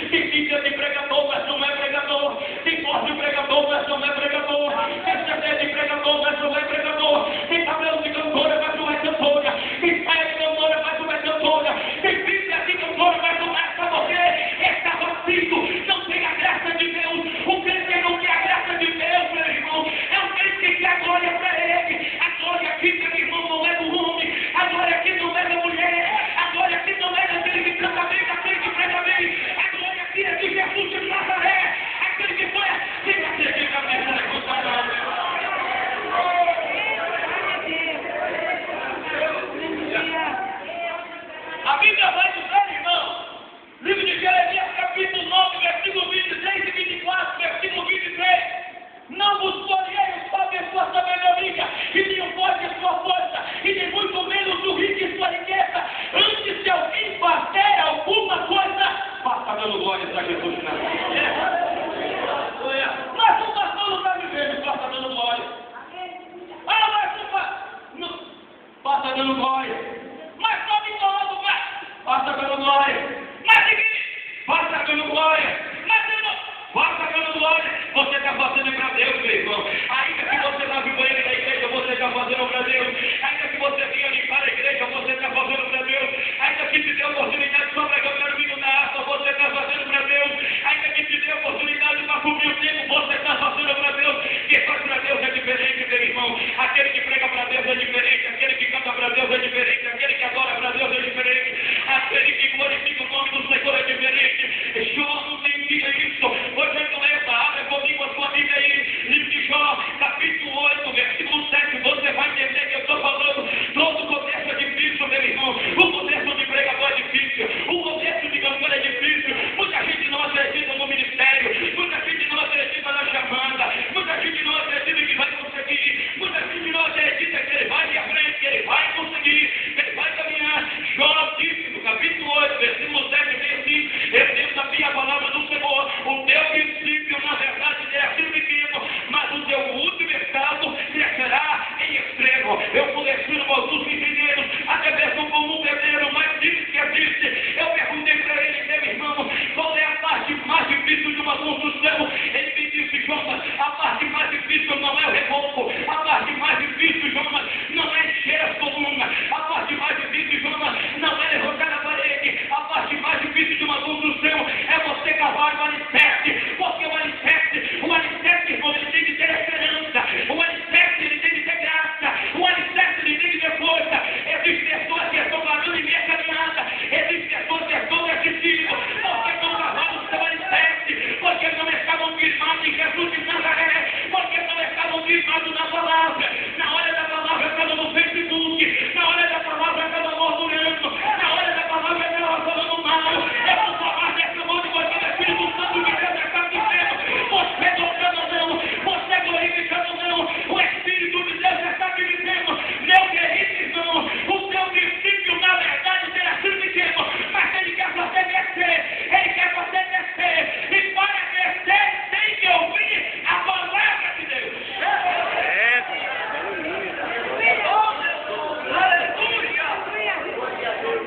Tem filha de pregador, mas não é pregador. Tem voz de pregador, mas não é pregador. Tem CD de pregador, mas não é pregador. Tem cabelo de cantora, mas não é cantora. Tem saia de cantora, mas não é cantora. Tem bíblia de cantora, mas não é para você. Está vazio, não tem a graça de Deus. O crente que não quer a graça de Deus, meu irmão, é um crente que quer a glória para ele. A glória aqui, meu irmão, não é do homem. A glória aqui não é da mulher. A glória aqui não é daquele que canta bem, daquele que prega bem. A glória aqui é de Jesus de Nazaré. Aquele que foi assim, acredita mesmo, né? A Bíblia vai dizer, irmão, livro de Jeremias, capítulo 9, versículo 23 e 24, versículo 23. Não vos porei o pobre em sua sabedoria, e nem o forte em sua força, e nem muito menos o rico em sua riqueza. Antes de alguém fazer alguma coisa, faça dando glória a Jesus. Mas o pastor não está vivendo, faça dando glória. Ah, mas não faça dando glória. Mas está me falando, faça dando glória. Mas aqui, faça dando glória. Mas eu não, faça dando glória. Você está fazendo para Deus, meu irmão. Ainda que você está vivendo na igreja, você está fazendo para Deus. Ainda que você venha limpar a igreja, você está fazendo para Deus. Ainda que te dê a oportunidade só para cantar o hino da harpa, você está fazendo para Deus. Ainda que te dê a oportunidade para cobrir o tempo, você está fazendo para Deus. Quem faz para Deus é diferente, meu irmão. Aquele que prega para Deus é diferente. Aquele que canta para Deus é diferente. Aquele que adora para Deus é diferente. Aquele que glorifica o nome do Senhor é diferente. Jó não tem isso. Hoje é doença. Abre comigo a sua Bíblia aí. Livro de Jó, capítulo 8, versículo 7. Você vai entender que eu estou falando. Todo começo é difícil, meu irmão. O começo de pregador é difícil. O começo de cantor é difícil. Muita gente não acredita no ministério. Muita gente não acredita na chamada. Muita gente não acredita que vai conseguir. Muita gente não acredita que ele vai de frente, que ele vai conseguir, que ele vai caminhar. Jó disse no capítulo 8, versículo 7, vem assim: eu tenho sabia a palavra do Senhor. O teu princípio, na verdade, é pequeno, mas o teu último estado crescerá em extremo. Eu colecido os meninos, até mesmo como um pedreiro, mas disse que existe. Eu perguntei para ele, meu irmão, qual é a parte mais difícil de uma construção? Ele me disse, Jonas, a parte mais difícil não é o reboco. A parte mais difícil, Jonas, não é encher as colunas. A parte mais difícil, Jonas, não é levantar a parede. A parte mais difícil de uma construção é você cavar o alicerce. Porque o alicerce, irmão, ele tem que ter esperança. O alicerce, ele tem que ter graça. O alicerce, ele tem que ter força. Existem pessoas que estão parando em minha caminhada. Existem pessoas que estão resistindo. Porque estão cavando o seu alicerce. Porque não estavam firmados em Jesus de Nazaré. Porque não estavam firmados na palavra. Na hora da palavra, estava no Facebook. Na hora da palavra, estava murmurando. Na hora da palavra, estava falando mal. Eu vou falar dessa mão de você, do Espírito Santo de Deus está dizendo. Você tocando não. Você glorificando não. O Espírito de Deus está te dizendo. Meu querido irmão, o seu princípio, na verdade, será tudo pequeno. Mas ele quer você descer. Ele quer você descer. E para descer, tem que ouvir a palavra de Deus.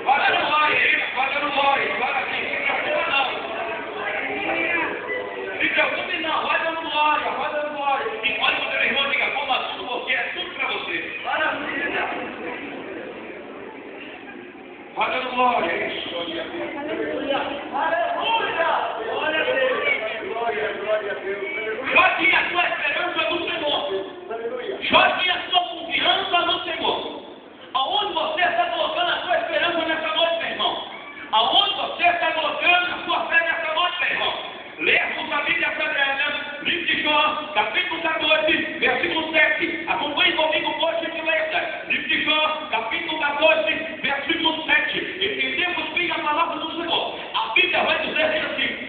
Vai no glória, vai no glória. Agora sim, se preocupa não. Se preocupe não, vai dando glória, vai dando glória. E olha o seu irmão, diga, coma tudo, porque é tudo para você. Vai dando glória, isso. Aleluia. Glória a Deus. Jó tinha a sua esperança no Senhor. Jó tinha a sua confiança no Senhor. Aonde você está colocando a sua esperança nessa noite, meu irmão? Aonde você está colocando a sua fé nessa noite, meu irmão? Lermos a Bíblia Sagrada, livro de Jó, capítulo 14, versículo 7. Acompanhe comigo, por gentileza. Livro de Jó, capítulo 14, versículo 7. Entendemos bem a palavra do Senhor. A Bíblia vai dizer assim: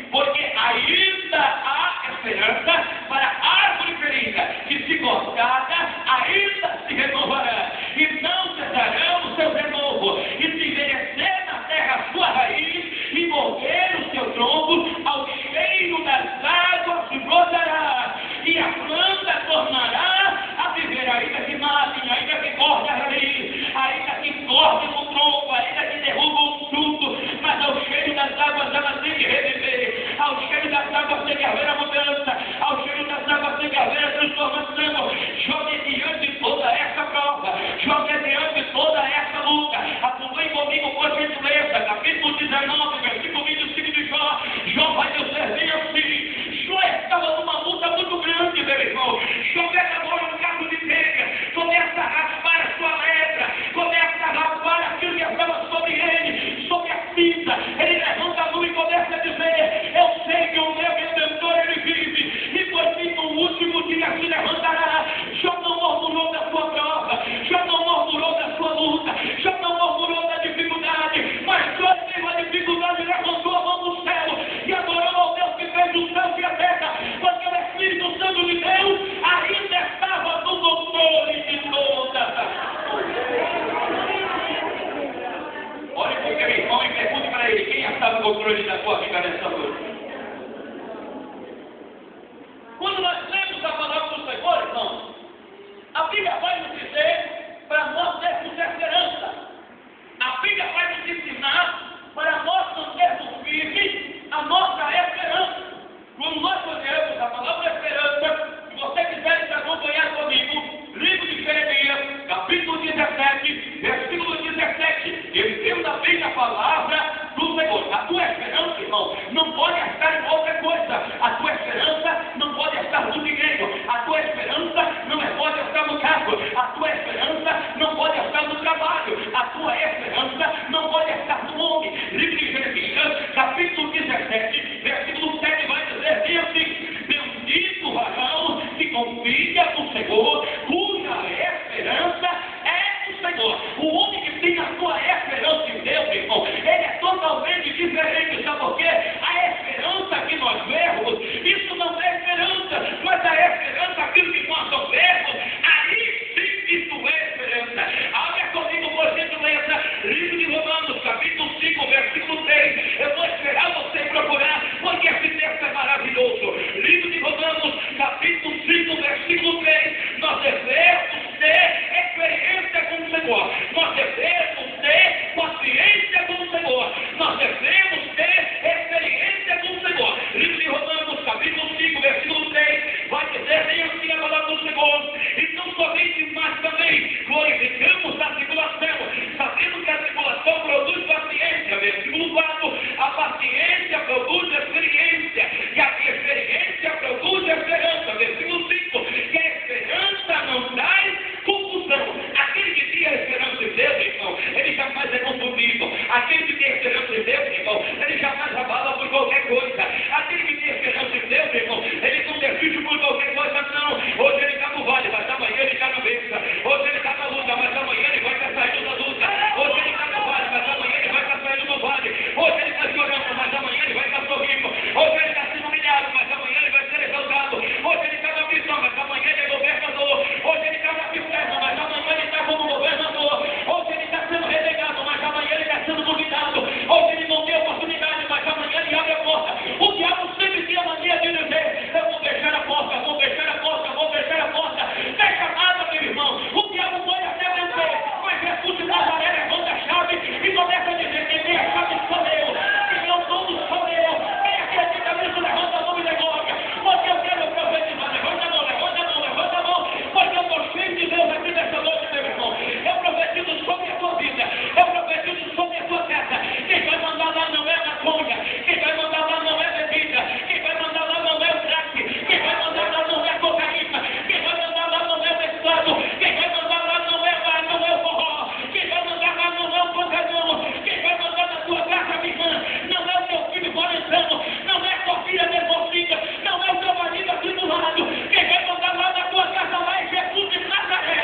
filha do Senhor, cuja esperança é o Senhor. O homem que tem a sua esperança em Deus, irmão, ele é totalmente diferente, sabe por quê? A esperança que nós vemos, isso não é esperança, mas a esperança, aquilo que nós não vemos, aí sim isso é esperança. Abra comigo, por gentileza, livro de Romanos, capítulo 5, versículo 3. Eu vou esperar você procurar, porque esse texto é maravilhoso. Livro de Romanos, capítulo 5, versículo 3. Nós devemos ter experiência com o Senhor. Nós devemos ter paciência com o Senhor. Nós devemos ter experiência com o Senhor. Livro de Romanos, capítulo 5, versículo 3. Vai dizer bem assim a palavra do Senhor. E não somente, mas também glorificamos a tribulação, sabendo que a tribulação produz paciência. Versículo 4. A paciência produz experiência, e a experiência produz esperança. Versículo 5. E a esperança não traz confusão. Aquele que tem a esperança em Deus, irmão, ele jamais é confundido. Aquele que tem esperança em Deus, irmão, ele jamais abala por qualquer coisa. Aquele que tem esperança em Deus, irmão, ele não decide por qualquer coisa, não. Hoje ele está no vale, mas amanhã ele está na bênção. Hoje ele está na luta, mas amanhã ele vai estar saindo da luta. Hoje ele está no vale, mas amanhã ele vai estar saindo do vale. Hoje ele está chorando, mas amanhã ele vai estar sorrindo. Hoje ele está sendo humilhado, mas amanhã ele vai ser exaltado. Hoje ele está na prisão, mas amanhã ele é governador. Hoje ele está na prisão, mas amanhã ele está como governador. Hoje ele está sendo renegado, mas amanhã ele está sendo duvidado. Hoje ele não tem oportunidade, mas amanhã ele abre a porta. O diabo sempre tem a mania de dizer: eu vou fechar a porta, vou fechar a porta, vou fechar a porta. Fecha nada, meu irmão. O diabo pode até vencer, mas Jesus de Nazaré levanta a chave e começa a dizer: quem tem a chave sou eu, quem é o dono sou eu. Quem acredita nisso, levanta a mão e negócia. Porque eu quero profetizar. Levanta a mão, levanta a mão, levanta a mão. Porque eu estou cheio de Deus aqui nessa noite, meu irmão. Eu profetizo sobre a tua vida, eu profetizo sobre a tua casa. Quem vai mandar lá não é maconha, quem vai mandar lá não é bebida, quem vai mandar lá não é o crack, quem vai mandar lá não é cocaína, quem vai mandar lá não é o mesclado, quem vai mandar lá não é o forró, quem vai mandar lá não é o pancadão, quem vai mandar na tua casa, minha irmã, não é o teu filho valentando, não é a tua filha nervosinha, não é o teu marido atribulado, quem vai mandar lá na tua casa lá é Jesus de Nazaré.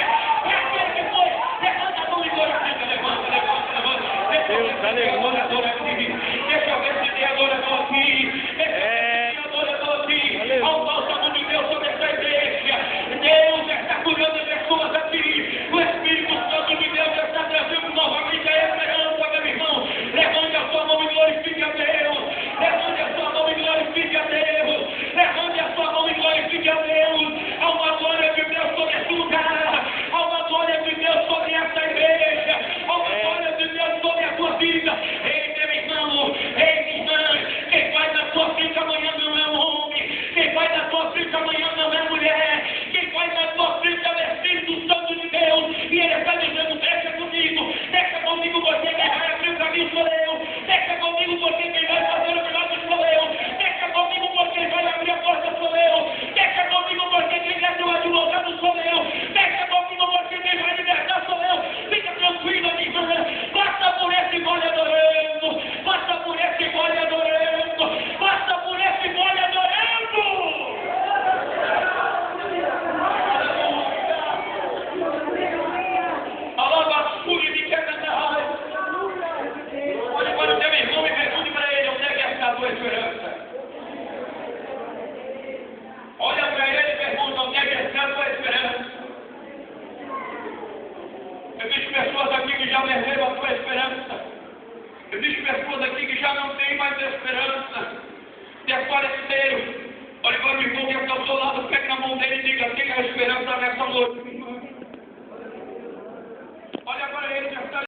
É aquele que foi. Levanta a mão e glorifica, levanta. Deixa eu ver se tem adorador aqui. Deixa eu ver se tem adorador aqui. Há um bálsamo de Deus sobre essa igreja. Deus está curando pessoas aqui. O Espírito Santo de Deus está trazendo novamente a esperança, meu irmão. Levante a sua mão e glorifique a Deus. Levante a sua mão e glorifique a Deus. Levante a sua mão e glorifique a Deus. Há uma glória de Deus sobre esse lugar. Há uma glória de Deus sobre essa igreja. Há uma glória de Deus sobre a tua vida. Ei, meu irmão, ei, minha irmã, quem vai na tua frente amanhã não é um homem. Quem vai na tua frente amanhã